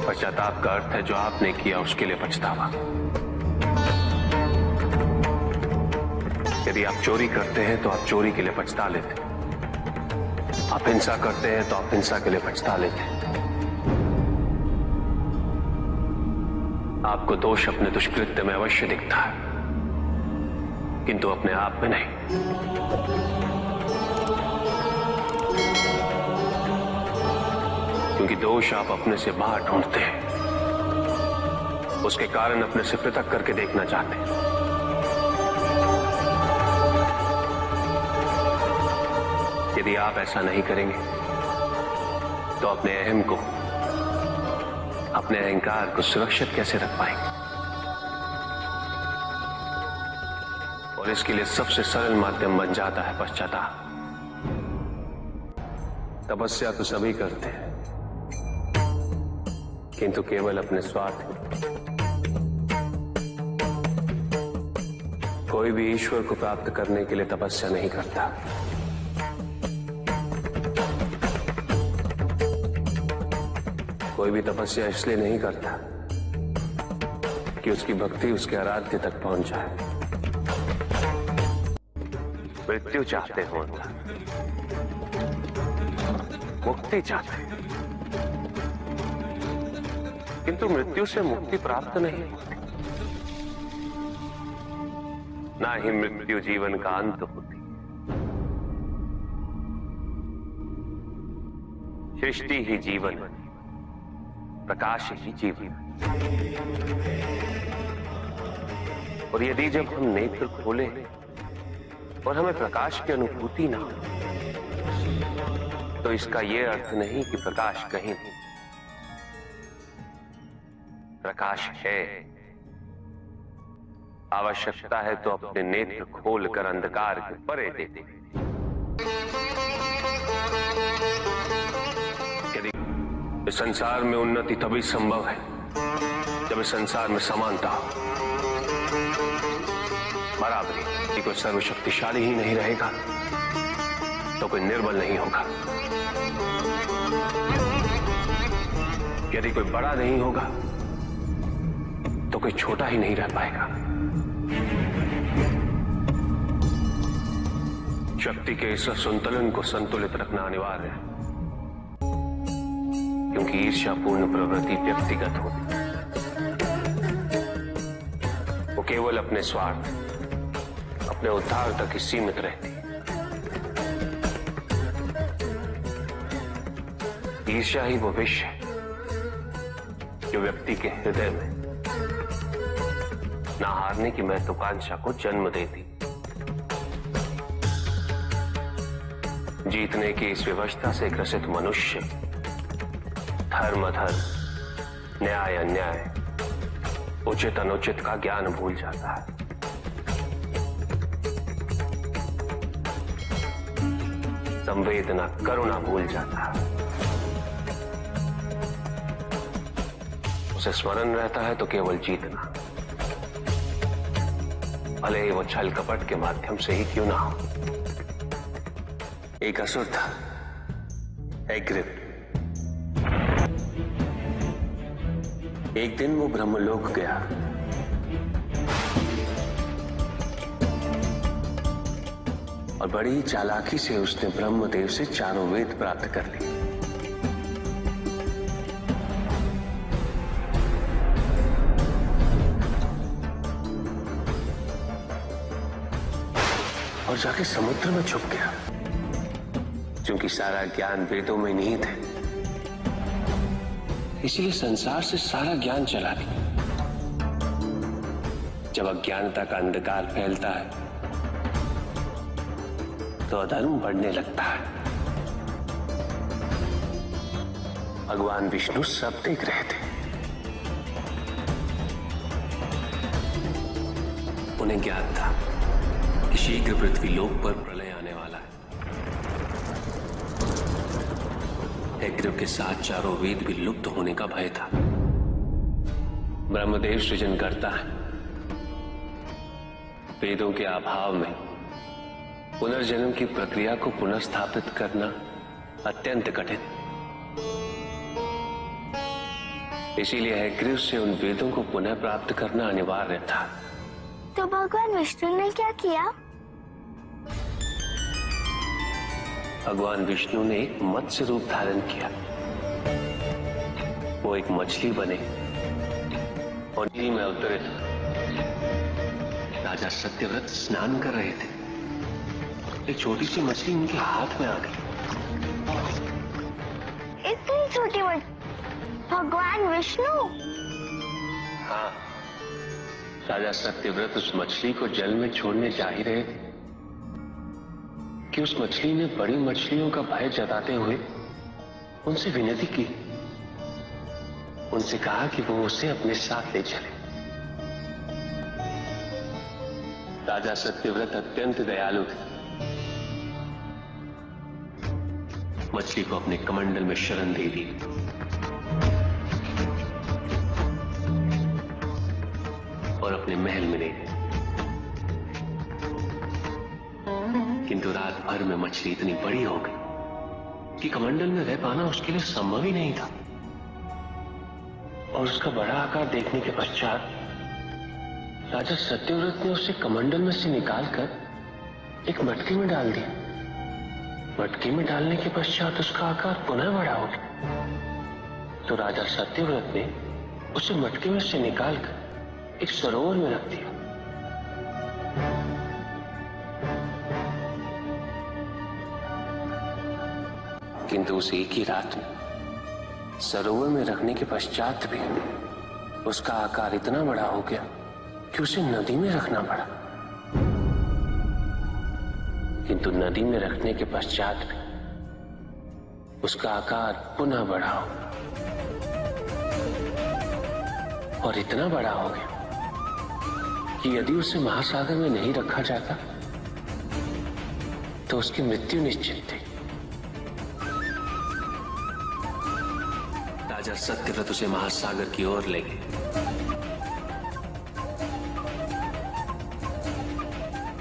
पश्चाताप का अर्थ है जो आपने किया उसके लिए पछतावा। यदि आप चोरी करते हैं तो आप चोरी के लिए पछता लेते हैं, आप हिंसा करते हैं तो आप हिंसा के लिए पछता लेते हैं। आपको दोष अपने दुष्कृत्य में अवश्य दिखता है, किंतु अपने आप में नहीं। क्योंकि दोष आप अपने से बाहर ढूंढते हैं, उसके कारण अपने से पृथक करके देखना चाहते हैं। यदि आप ऐसा नहीं करेंगे तो अपने अहम को, अपने अहंकार को सुरक्षित कैसे रख पाएंगे? और इसके लिए सबसे सरल माध्यम बन जाता है पश्चाताप। तपस्या तो सभी करते हैं, किंतु केवल अपने स्वार्थ में। कोई भी ईश्वर को प्राप्त करने के लिए तपस्या नहीं करता। कोई भी तपस्या इसलिए नहीं करता कि उसकी भक्ति उसके आराध्य तक पहुंच जाए। मृत्यु चाहते हो, मुक्ति चाहते हैं, किंतु मृत्यु से मुक्ति प्राप्त नहीं होती। ना ही मृत्यु जीवन का अंत होती। सृष्टि ही जीवन है, प्रकाश ही जीवन। और यदि जब हम नेत्र खोले और हमें प्रकाश की अनुभूति ना हो, तो इसका यह अर्थ नहीं कि प्रकाश कहीं नहीं। प्रकाश है। आवश्यकता है तो अपने नेत्र खोलकर अंधकार के परे दे दे। इस संसार में उन्नति तभी संभव है जब इस संसार में समानता हो, बराबरी। कोई सर्वशक्तिशाली ही नहीं रहेगा तो कोई निर्बल नहीं होगा। यदि कोई बड़ा नहीं होगा तो कोई छोटा ही नहीं रह पाएगा। शक्ति के इस संतुलन को संतुलित रखना अनिवार्य है, क्योंकि ईर्ष्यापूर्ण प्रवृत्ति व्यक्तिगत होती है। वो केवल अपने स्वार्थ, अपने उद्धार तक ही सीमित रहती है। ईर्ष्या ही वो विष है जो व्यक्ति के हृदय में ना हारने की महत्वाकांक्षा को जन्म देती। जीतने की इस व्यवस्था से ग्रसित मनुष्य धर्म अधर्म, न्याय अन्याय, उचित अनुचित का ज्ञान भूल जाता है। संवेदना, करुणा भूल जाता है। उसे स्मरण रहता है तो केवल जीतना, भले ही वो छल कपट के माध्यम से ही क्यों ना हो। एक असुर था, एग्रिप। एक दिन वो ब्रह्मलोक गया। और बड़ी चालाकी से उसने ब्रह्मदेव से चारों वेद प्राप्त कर लिए। और जाके समुद्र में छुप गया, क्योंकि सारा ज्ञान वेदों में निहित है। इसलिए संसार से सारा ज्ञान चला गया। जब अज्ञानता का अंधकार फैलता है तो अधर्म बढ़ने लगता है। भगवान विष्णु सब देख रहे थे। उन्हें ज्ञात था कि शीघ्र पृथ्वी लोक पर प्रलय आने वाला है। एग्रिप के साथ चारों वेद भी लुप्त होने का भय था। ब्रह्मदेव सृजन करता है। वेदों के अभाव में पुनर्जन्म की प्रक्रिया को पुनर्स्थापित करना अत्यंत कठिन। इसीलिए हैग्रीव से उन वेदों को पुनः प्राप्त करना अनिवार्य था। तो भगवान विष्णु ने क्या किया? भगवान विष्णु ने एक मत्स्य रूप धारण किया। वो एक मछली बने और नदी में उतरे। राजा सत्यव्रत स्नान कर रहे थे। एक छोटी सी मछली उनके हाथ में आ गई। इतनी छोटी मछली? भगवान विष्णु? हाँ, राजा सत्यव्रत उस मछली को जल में छोड़ने जा ही रहे थे कि उस मछली ने बड़ी मछलियों का भय जताते हुए उनसे विनती की। उनसे कहा कि वो उसे अपने साथ ले चले। राजा सत्यव्रत अत्यंत दयालु थे। मछली को अपने कमंडल में शरण दे दी और अपने महल में ले गए। किंतु रात भर में मछली इतनी बड़ी हो गई कि कमंडल में रह पाना उसके लिए संभव ही नहीं था। और उसका बड़ा आकार देखने के पश्चात राजा सत्यव्रत ने उसे कमंडल में से निकालकर एक मटकी में डाल दिया। मटकी में डालने के पश्चात उसका आकार पुनः बड़ा हो गया। तो राजा सत्यव्रत ने उसे मटकी में से निकालकर एक सरोवर में रख दिया। किंतु उस एक ही रात में सरोवर में रखने के पश्चात भी उसका आकार इतना बड़ा हो गया कि उसे नदी में रखना पड़ा। किंतु नदी में रखने के पश्चात भी उसका आकार पुनः बड़ा हो और इतना बड़ा हो गया कि यदि उसे महासागर में नहीं रखा जाता तो उसकी मृत्यु निश्चित थी। राजा सत्यव्रत उसे महासागर की ओर ले गए।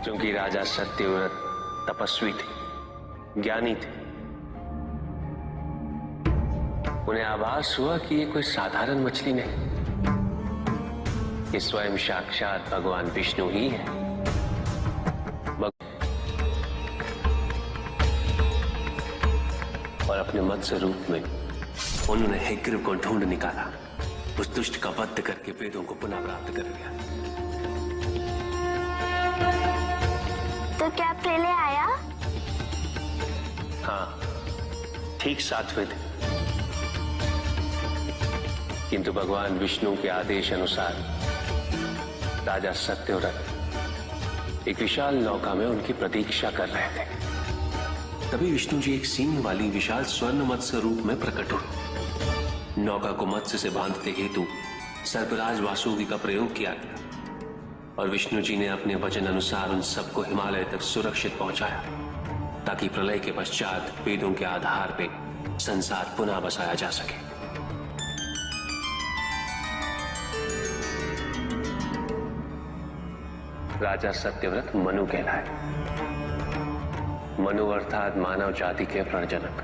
क्योंकि राजा सत्यव्रत तपस्वी थे, ज्ञानी थे, उन्हें आभास हुआ कि ये कोई साधारण मछली नहीं, ये स्वयं साक्षात भगवान विष्णु ही है। और अपने मत्स्य रूप में उन्होंने हैग्रीव को ढूंढ निकाला। उस दुष्ट का वध करके वेदों को पुनः प्राप्त कर लिया। तो क्या पहले आया? हाँ, ठीक 7वें दिन। किंतु भगवान विष्णु के आदेश अनुसार राजा सत्यव्रत एक विशाल नौका में उनकी प्रतीक्षा कर रहे थे। तभी विष्णु जी एक सींग वाली विशाल स्वर्ण मत्स्य रूप में प्रकट हुए। नौका को मत्स्य से बांधते हेतु सर्पराज वासुकी का प्रयोग किया गया और विष्णु जी ने अपने वचन अनुसार उन सबको हिमालय तक सुरक्षित पहुंचाया, ताकि प्रलय के पश्चात वेदों के आधार पर संसार पुनः बसाया जा सके। राजा सत्यव्रत मनु कहलाए। मनु अर्थात मानव जाति के प्रणजनक।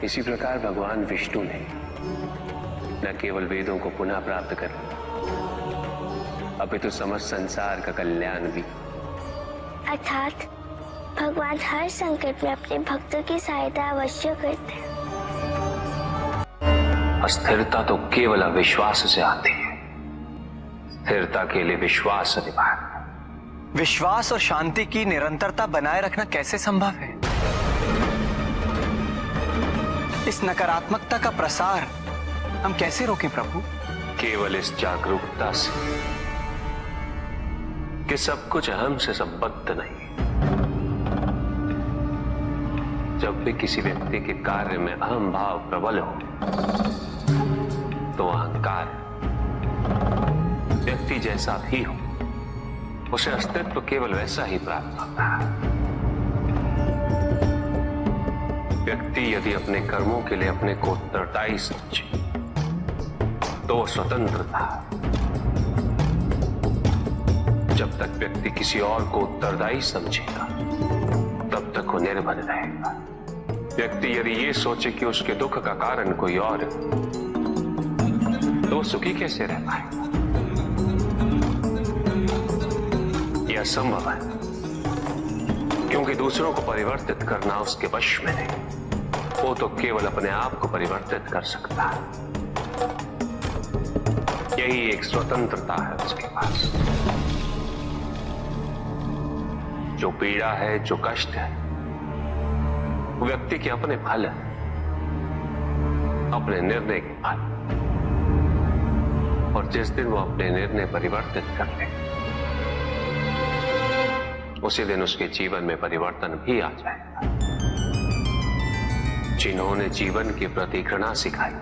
इसी प्रकार भगवान विष्णु ने न केवल वेदों को पुनः प्राप्त कर अपितु समस्त संसार का कल्याण भी। अर्थात भगवान हर संकट में अपने भक्तों की सहायता अवश्य करते हैं। अस्थिरता तो केवल अविश्वास से आती है। स्थिरता के लिए विश्वास अनिवार्य। विश्वास और शांति की निरंतरता बनाए रखना कैसे संभव है? इस नकारात्मकता का प्रसार हम कैसे रोकें प्रभु? केवल इस जागरूकता से कि सब कुछ अहम से संबद्ध नहीं। जब भी किसी व्यक्ति के कार्य में अहम भाव प्रबल हो तो अहंकार, व्यक्ति जैसा भी हो, उसे अस्तित्व केवल वैसा ही प्राप्त होता है। व्यक्ति यदि अपने कर्मों के लिए अपने को उत्तरदायी समझे तो वो स्वतंत्र था। जब तक व्यक्ति किसी और को उत्तरदायी समझेगा तब तक वो निर्भर रहेगा। व्यक्ति यदि ये सोचे कि उसके दुख का कारण कोई और है, तो सुखी कैसे रह पाएगा? यह असंभव है, क्योंकि दूसरों को परिवर्तित करना उसके वश में नहीं। वो तो केवल अपने आप को परिवर्तित कर सकता है। यही एक स्वतंत्रता है उसके पास। जो पीड़ा है, जो कष्ट है, वो व्यक्ति के अपने फल है, अपने निर्णय के फल। और जिस दिन वो अपने निर्णय परिवर्तित कर ले, उसी दिन उसके जीवन में परिवर्तन भी आ जाएगा। जिन्होंने जीवन के प्रति घृणा सिखाई,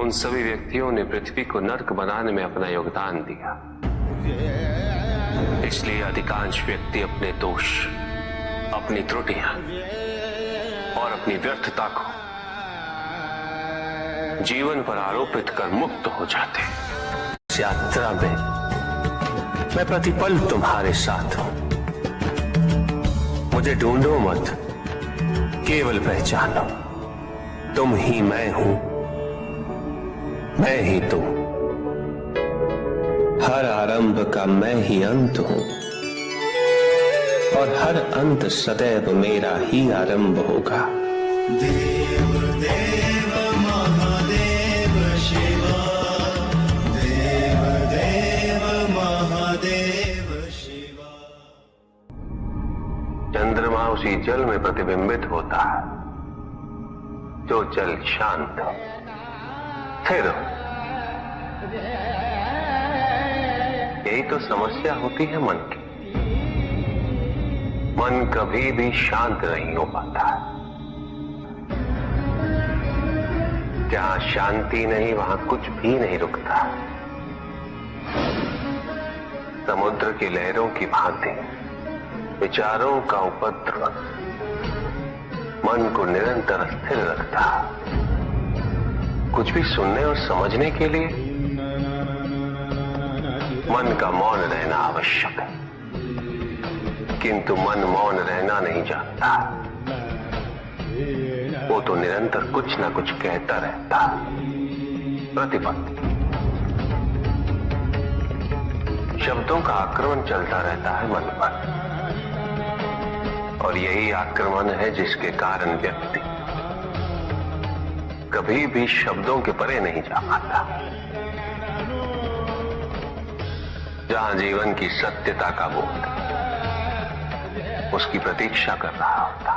उन सभी व्यक्तियों ने पृथ्वी को नर्क बनाने में अपना योगदान दिया। इसलिए अधिकांश व्यक्ति अपने दोष, अपनी त्रुटियां और अपनी व्यर्थता को जीवन पर आरोपित कर मुक्त हो जाते। इस यात्रा में मैं प्रतिपल तुम्हारे साथ हूं। मुझे ढूंढो मत, केवल पहचानो, तुम ही मैं हूं, मैं ही तुम। हर आरंभ का मैं ही अंत हूं, और हर अंत सदैव मेरा ही आरंभ होगा। देव देव महादेव शिवा, देव देव महादेव शिवा। चंद्रमा उसी जल में प्रतिबिंबित होता है जो जल शांत हो, स्थिर हो। यही तो समस्या होती है मन की। मन कभी भी शांत नहीं हो पाता है। जहां शांति नहीं, वहां कुछ भी नहीं रुकता। समुद्र की लहरों की भांति विचारों का उपद्रव मन को निरंतर स्थिर रखता। कुछ भी सुनने और समझने के लिए मन का मौन रहना आवश्यक है, किंतु मन मौन रहना नहीं जानता। वो तो निरंतर कुछ ना कुछ कहता रहता, प्रतिपल शब्दों का आक्रमण चलता रहता है मन पर। और यही आक्रमण है जिसके कारण व्यक्ति कभी भी शब्दों के परे नहीं जा पाता। जहां जीवन की सत्यता का बोध उसकी प्रतीक्षा कर रहा होता।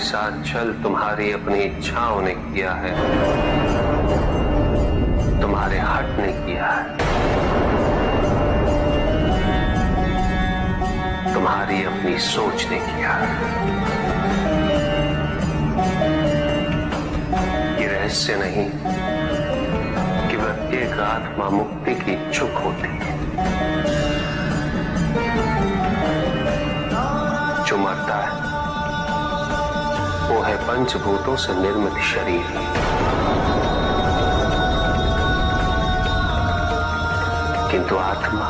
साथ छल तुम्हारी अपनी इच्छाओं ने किया है, तुम्हारे हट ने किया है, तुम्हारी अपनी सोच ने किया है। ये रहस्य नहीं कि प्रत्येक आत्मा मुक्ति की इच्छुक होती है। जो मरता है वो है पंचभूतों से निर्मित शरीर। किंतु आत्मा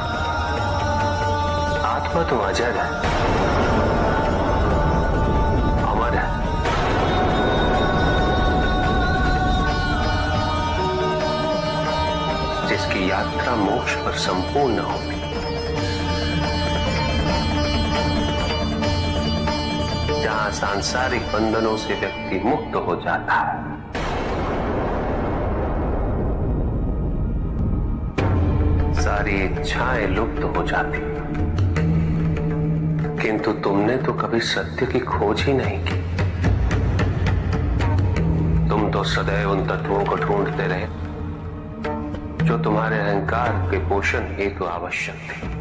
तो अजर है, अमर है। जिसकी यात्रा मोक्ष पर संपूर्ण होगी। जहां सांसारिक बंधनों से व्यक्ति मुक्त हो जाता है। सारी इच्छाएं लुप्त हो जाती। किंतु तुमने तो कभी सत्य की खोज ही नहीं की। तुम तो सदैव उन तत्वों को ढूंढते रहे जो तुम्हारे अहंकार के पोषण हेतु आवश्यक थे।